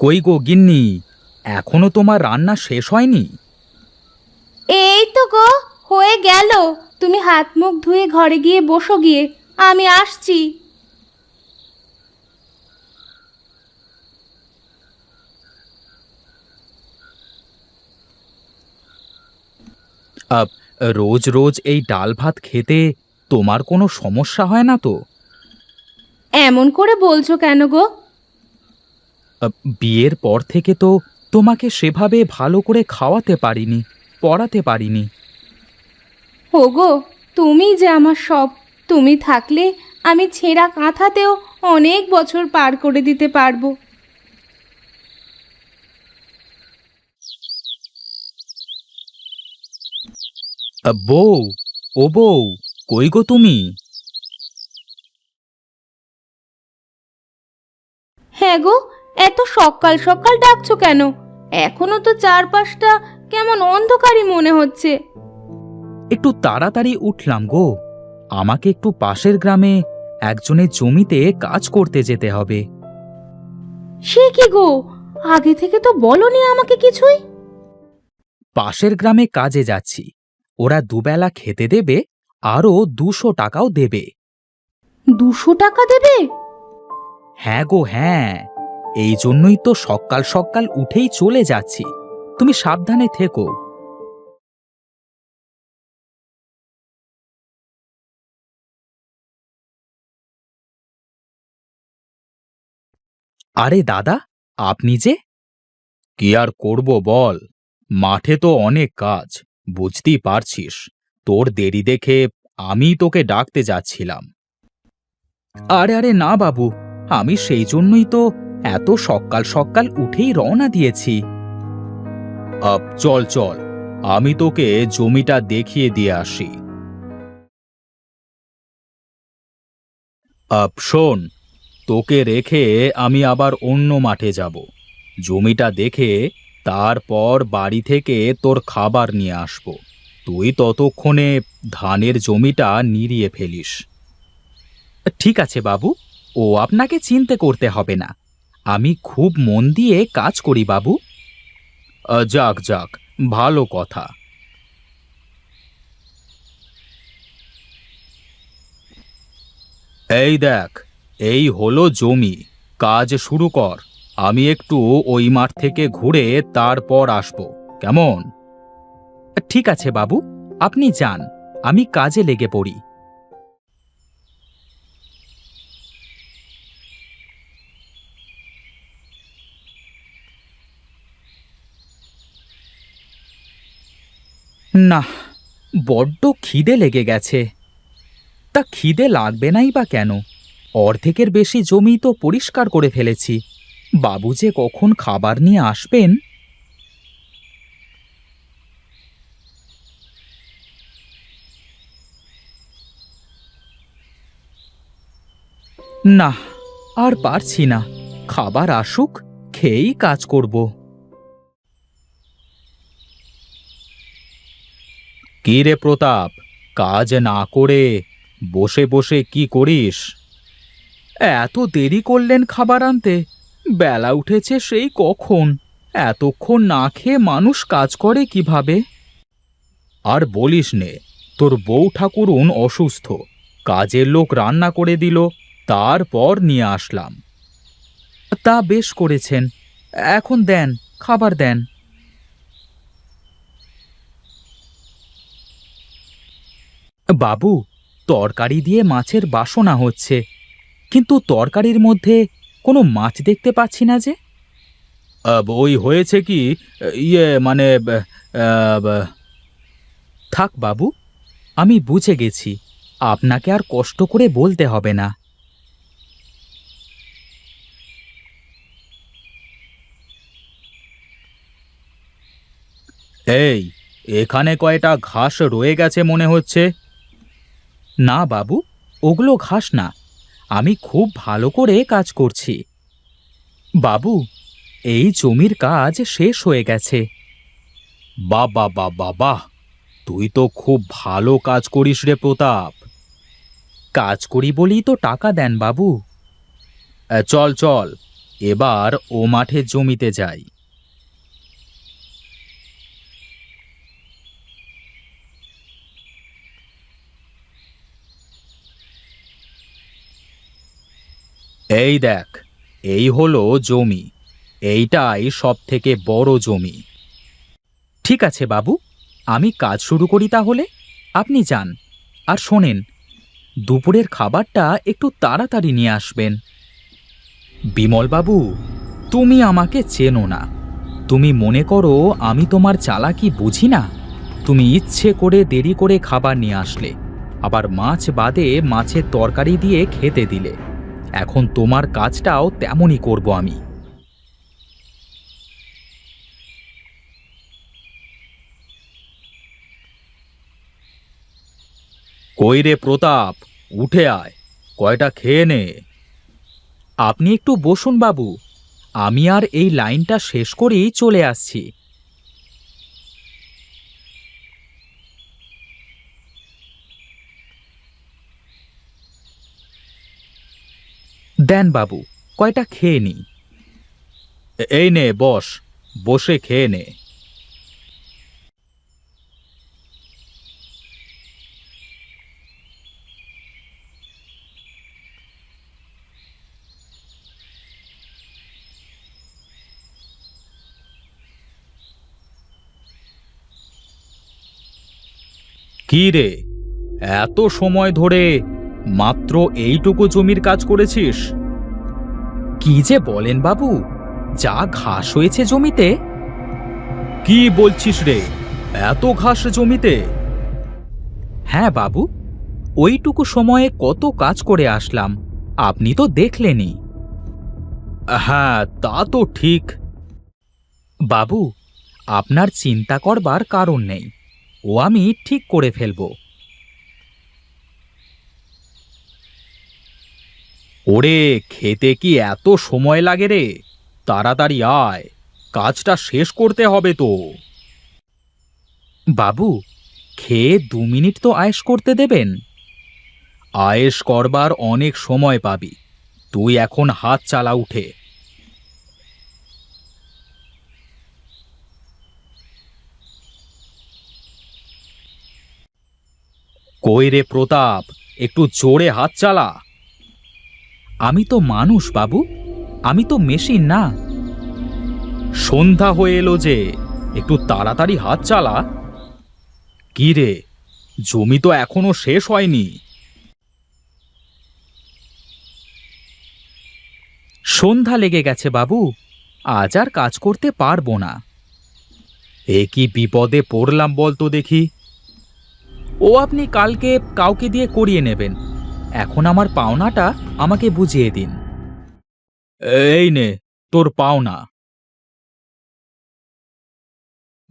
কই গো গিন্নি, এখনো তোমার রান্না শেষ হয়নি? এই তো গো, হয়ে গেল। তুমি হাত মুখ ধুয়ে ঘরে গিয়ে বসো গিয়ে, আমি আসছি। আব, রোজ রোজ এই ডাল ভাত খেতে তোমার কোনো সমস্যা হয় না তো? এমন করে বলছো কেন গো? বিয়ের পর থেকে তো তোমাকে সেভাবে ভালো করে খাওয়াতে পারিনি, পড়াতে পারিনি। ওগো, তুমি যে আমার সব। তুমি থাকলে আমি ছেঁড়া কাঁথাতেও অনেক বছর পার করে দিতে পারবো। বউ, ও বউ, কই গো তুমি? হ্যাঁ গো, এত সকাল সকাল ডাকছো কেন? এখনো তো চারপাশটা কেমন অন্ধকারই মনে হচ্ছে। একটু তাড়াতাড়ি উঠলাম গো। আমাকে একটু পাশের গ্রামে একজনের জমিতে কাজ করতে যেতে হবে। সে কি গো, আগে থেকে তো বলনি আমাকে কিছুই। পাশের গ্রামে কাজে যাচ্ছি, ওরা দুবেলা খেতে দেবে, আরও 200 টাকাও দেবে। 200 টাকা দেবে? হ্যাঁ গো হ্যাঁ, এই জন্যই তো সকাল সকাল উঠেই চলে যাচ্ছি। তুমি সাবধানে থেকো। আরে দাদা, আপনি যে? কি আর করব বল, মাঠে তো অনেক কাজ, বুঝতেই পারছিস। তোর দেরি দেখে আমি তোকে ডাকতে যাচ্ছিলাম। আরে আরে না বাবু, আমি সেই জন্যই তো এত সকাল সকাল উঠেই রওনা দিয়েছি। চল চল, আমি তোকে জমিটা দেখিয়ে দিয়ে আসি। শোন, তোকে রেখে আমি আবার অন্য মাঠে যাব। জমিটা দেখে তারপর বাড়ি থেকে তোর খাবার নিয়ে আসব। তুই ততক্ষণে ধানের জমিটা নিড়িয়ে ফেলিস। ঠিক আছে বাবু, ও আপনাকে চিন্তা করতে হবে না। আমি খুব মন দিয়ে কাজ করি বাবু। যাক যাক, ভালো কথা। এই দেখ, এই হলো জমি, কাজ শুরু কর। আমি একটু ওই মাঠ থেকে ঘুরে তারপর আসব, কেমন? ঠিক আছে বাবু, আপনি যান, আমি কাজে লেগে পড়ি। না, বড্ড খিদে লেগে গেছে। তা খিদে লাগবে নাই বা কেন? অর্ধেকের বেশি জমি তো পরিষ্কার করে ফেলেছি। বাবু যে কখন খাবার নিয়ে আসবেন! না, আর পারছি না। খাবার আসুক, খেয়েই কাজ করব। কি রে প্রতাপ, কাজ না করে বসে বসে কি করিস? এত দেরি করলেন খাবার আনতে? বেলা উঠেছে সেই কখন। এতক্ষণ না খেয়ে মানুষ কাজ করে কিভাবে? আর বলিস নে, তোর বউ ঠাকুরুন অসুস্থ, কাজের লোক রান্না করে দিল, তারপর নিয়ে আসলাম। তা বেশ করেছেন। এখন দেন, খাবার দেন। বাবু, তরকারি দিয়ে মাছের বাসনা হচ্ছে, কিন্তু তরকারির মধ্যে কোনো মাছ দেখতে পাচ্ছি না যে। ওই হয়েছে কি, ইয়ে মানে থাক বাবু, আমি বুঝে গেছি। আপনাকে আর কষ্ট করে বলতে হবে না। এই, এখানে কয়টা ঘাস রয়ে গেছে মনে হচ্ছে। না বাবু, ওগুলো ঘাস না, আমি খুব ভালো করে কাজ করছি। বাবু, এই জমির কাজ শেষ হয়ে গেছে। বাবা বাবা বাহ, তুই তো খুব ভালো কাজ করিস রে প্রতাপ। কাজ করি বলেই তো টাকা দেন বাবু। চল চল, এবার ও মাঠের জমিতে যাই। এই দেখ, এই হলো জমি। এইটাই সব থেকে বড় জমি। ঠিক আছে বাবু, আমি কাজ শুরু করি তাহলে। আপনি যান। আর শোনেন, দুপুরের খাবারটা একটু তাড়াতাড়ি নিয়ে আসবেন। বিমল বাবু, তুমি আমাকে চেনো না। তুমি মনে করো আমি তোমার চালাকি বুঝি না। তুমি ইচ্ছে করে দেরি করে খাবার নিয়ে আসলে, আবার মাছ বাদে মাছের তরকারি দিয়ে খেতে দিলে। এখন তোমার কাজটাও তেমনই করব আমি। কই রে প্রতাপ, উঠে আয়, কয়টা খেয়ে নে। আপনি একটু বসুন বাবু, আমি আর এই লাইনটা শেষ করেই চলে আসছি। দেন বাবু, কয়টা খেয়ে নি। এই নে বস, বসে খেয়ে নে। কি রে, এত সময় ধরে মাত্র এইটুকু জমির কাজ করেছিস? কি যে বলেন বাবু, যা ঘাস হয়েছে জমিতে। কি বলছিস রে, এত ঘাস জমিতে? হ্যাঁ বাবু, ওইটুকু সময়ে কত কাজ করে আসলাম, আপনি তো দেখলেনই। হ্যাঁ, তা তো ঠিক। বাবু, আপনার চিন্তা করবার কারণ নেই, ও আমি ঠিক করে ফেলব। ওরে, খেতে কি এত সময় লাগে রে? তাড়াতাড়ি আয়, কাজটা শেষ করতে হবে তো। বাবু, খেয়ে 2 মিনিট তো আয়েশ করতে দেবেন। আয়েশ করবার অনেক সময় পাবি, তুই এখন হাত চালা উঠে। কই রে প্রতাপ, একটু জোরে হাত চালা। আমি তো মানুষ বাবু, আমি তো মেশিন না। সন্ধ্যা হয়ে এলো যে, একটু তাড়াতাড়ি হাত চালা। কি রে, জমি তো এখনো শেষ হয়নি। সন্ধ্যা লেগে গেছে বাবু, আজ আর কাজ করতে পারবো না। এ কি বিপদে পড়লাম বলতো দেখি। ও আপনি কালকে কাউকে দিয়ে করিয়ে নেবেন, এখন আমার পাওনাটা আমাকে বুঝিয়ে দিন। এই নে তোর পাওনা।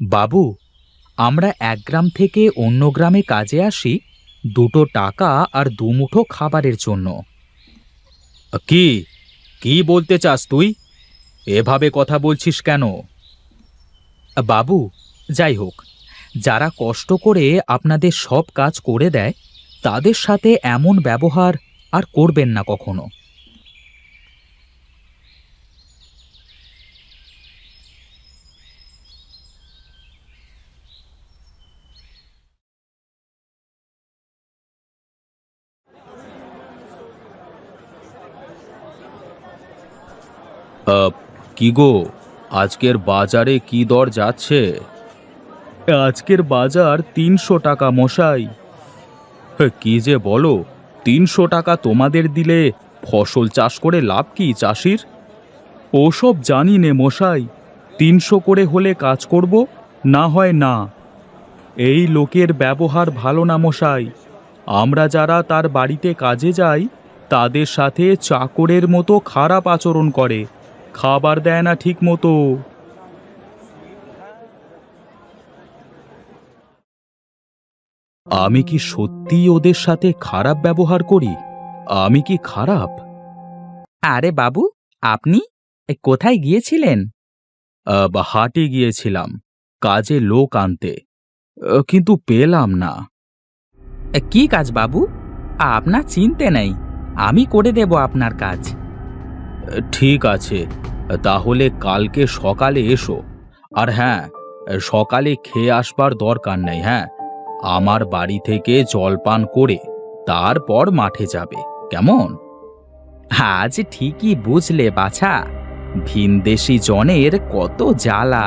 বাবু, আমরা এক গ্রাম থেকে অন্য গ্রামে কাজে আসি 2 টাকা আর 2 মুঠো খাবারের জন্য। কি কি বলতে চাস তুই? এভাবে কথা বলছিস কেন? বাবু, যাই হোক, যারা কষ্ট করে আপনাদের সব কাজ করে দেয়, তাদের সাথে এমন ব্যবহার আর করবেন না কখনো। কি গো, আজকের বাজারে কি দর যাচ্ছে? আজকের বাজার 300 টাকা মশাই। কি যে বলো, 300 টাকা তোমাদের দিলে ফসল চাষ করে লাভ কি চাষির? ওসব জানি নে মশাই, 300 করে হলে কাজ করব, না হয় না। এই লোকের ব্যবহার ভালো না মশাই। আমরা যারা তার বাড়িতে কাজে যাই, তাদের সাথে চাকরের মতো খারাপ আচরণ করে, খাবার দেয় না ঠিক মতো। আমি কি সত্যিই ওদের সাথে খারাপ ব্যবহার করি? আমি কি খারাপ? আরে বাবু, আপনি কোথায় গিয়েছিলেন? হাটে গিয়েছিলাম কাজে লোক আনতে, কিন্তু পেলাম না। কি কাজ বাবু? আপনার চিনতে নেই, আমি করে দেব আপনার কাজ। ঠিক আছে, তাহলে কালকে সকালে এসো। আর হ্যাঁ, সকালে খেয়ে আসবার দরকার নেই, হ্যাঁ। আমার বাড়ি থেকে জলপান করে তারপর মাঠে যাবে, কেমন? আজ ঠিকই বুঝলে বাছা, ভিনদেশি জনের কত জ্বালা।